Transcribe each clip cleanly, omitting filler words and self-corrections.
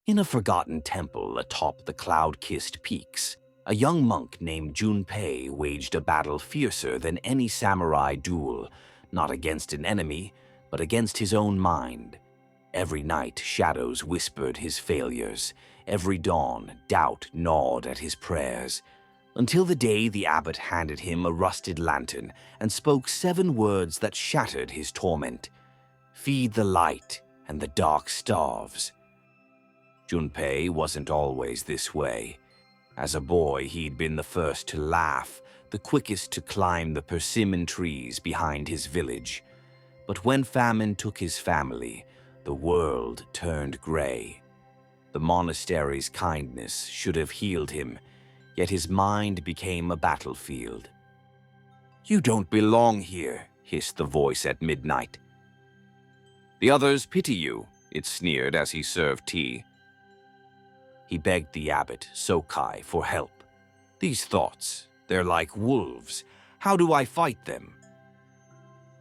In a forgotten temple atop the cloud-kissed peaks, a young monk named Junpei waged a battle fiercer than any samurai duel, not against an enemy, but against his own mind. Every night, shadows whispered his failures. Every dawn, doubt gnawed at his prayers. Until the day the abbot handed him a rusted lantern and spoke 7 words that shattered his torment. "Feed the light, and the dark starves." Junpei wasn't always this way. As a boy, he'd been the first to laugh, the quickest to climb the persimmon trees behind his village. But when famine took his family, the world turned gray. The monastery's kindness should have healed him, yet his mind became a battlefield. "You don't belong here," hissed the voice at midnight. "The others pity you," it sneered as he served tea. He begged the abbot, Sokai, for help. "These thoughts, they're like wolves. How do I fight them?"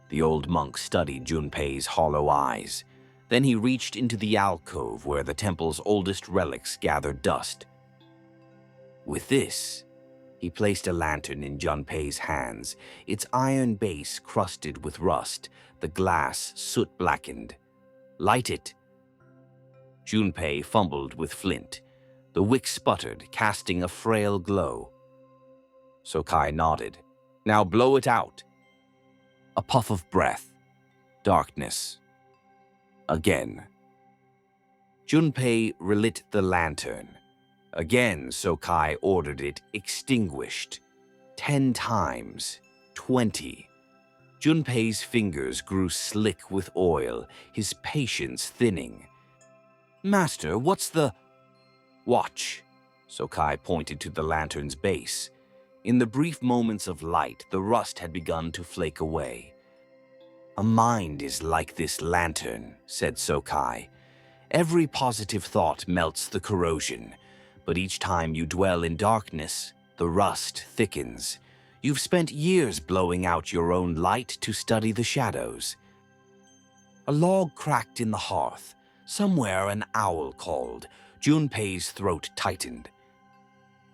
The old monk studied Junpei's hollow eyes. Then he reached into the alcove where the temple's oldest relics gathered dust. With this, he placed a lantern in Junpei's hands, its iron base crusted with rust, the glass soot-blackened. "Light it." Junpei fumbled with flint. The wick sputtered, casting a frail glow. Sokai nodded. "Now blow it out." A puff of breath. Darkness. Again. Junpei relit the lantern. Again, Sokai ordered it extinguished. 10 times. 20. Junpei's fingers grew slick with oil, his patience thinning. "Master, what's the—" "Watch." Sokai pointed to the lantern's base. In the brief moments of light, the rust had begun to flake away. "A mind is like this lantern," said Sokai. "Every positive thought melts the corrosion, but each time you dwell in darkness, the rust thickens. You've spent years blowing out your own light to study the shadows." A log cracked in the hearth. Somewhere an owl called. Junpei's throat tightened.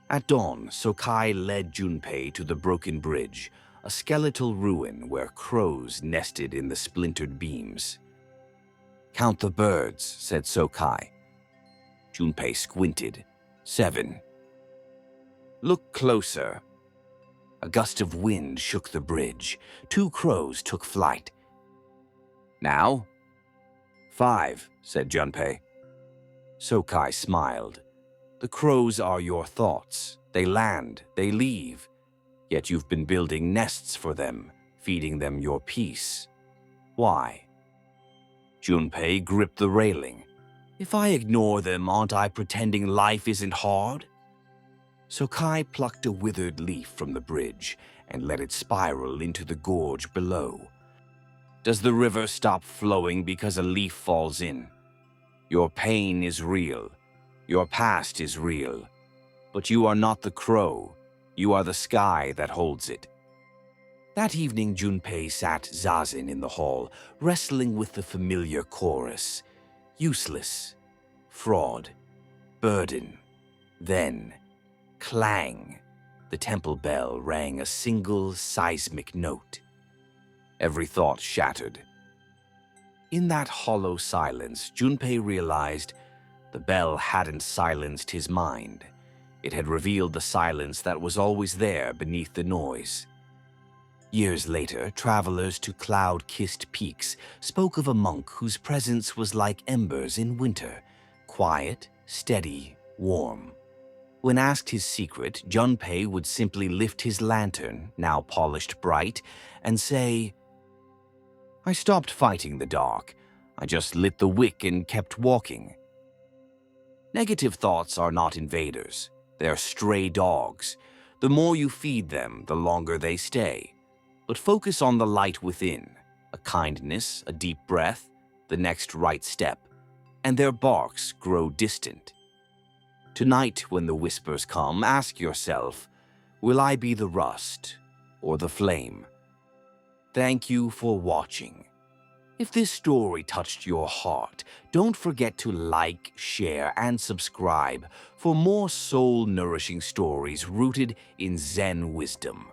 At dawn, Sokai led Junpei to the broken bridge, a skeletal ruin where crows nested in the splintered beams. "Count the birds," said Sokai. Junpei squinted. 7. "Look closer." A gust of wind shook the bridge. 2 crows took flight. "Now?" 5, said Junpei. Sokai smiled. "The crows are your thoughts. They land, they leave. Yet you've been building nests for them, feeding them your peace. Why?" Junpei gripped the railing. "If I ignore them, aren't I pretending life isn't hard?" Sokai plucked a withered leaf from the bridge and let it spiral into the gorge below. "Does the river stop flowing because a leaf falls in? Your pain is real. Your past is real. But you are not the crow. You are the sky that holds it." That evening, Junpei sat zazen in the hall, wrestling with the familiar chorus. Useless. Fraud. Burden. Then, clang. The temple bell rang a single seismic note. Every thought shattered. In that hollow silence, Junpei realized the bell hadn't silenced his mind. It had revealed the silence that was always there beneath the noise. Years later, travelers to cloud-kissed peaks spoke of a monk whose presence was like embers in winter, quiet, steady, warm. When asked his secret, Junpei would simply lift his lantern, now polished bright, and say, "I stopped fighting the dark. I just lit the wick and kept walking." Negative thoughts are not invaders. They're stray dogs. The more you feed them, the longer they stay. But focus on the light within, a kindness, a deep breath, the next right step, and their barks grow distant. Tonight, when the whispers come, ask yourself, will I be the rust or the flame? Thank you for watching. If this story touched your heart, don't forget to like, share, and subscribe for more soul-nourishing stories rooted in Zen wisdom.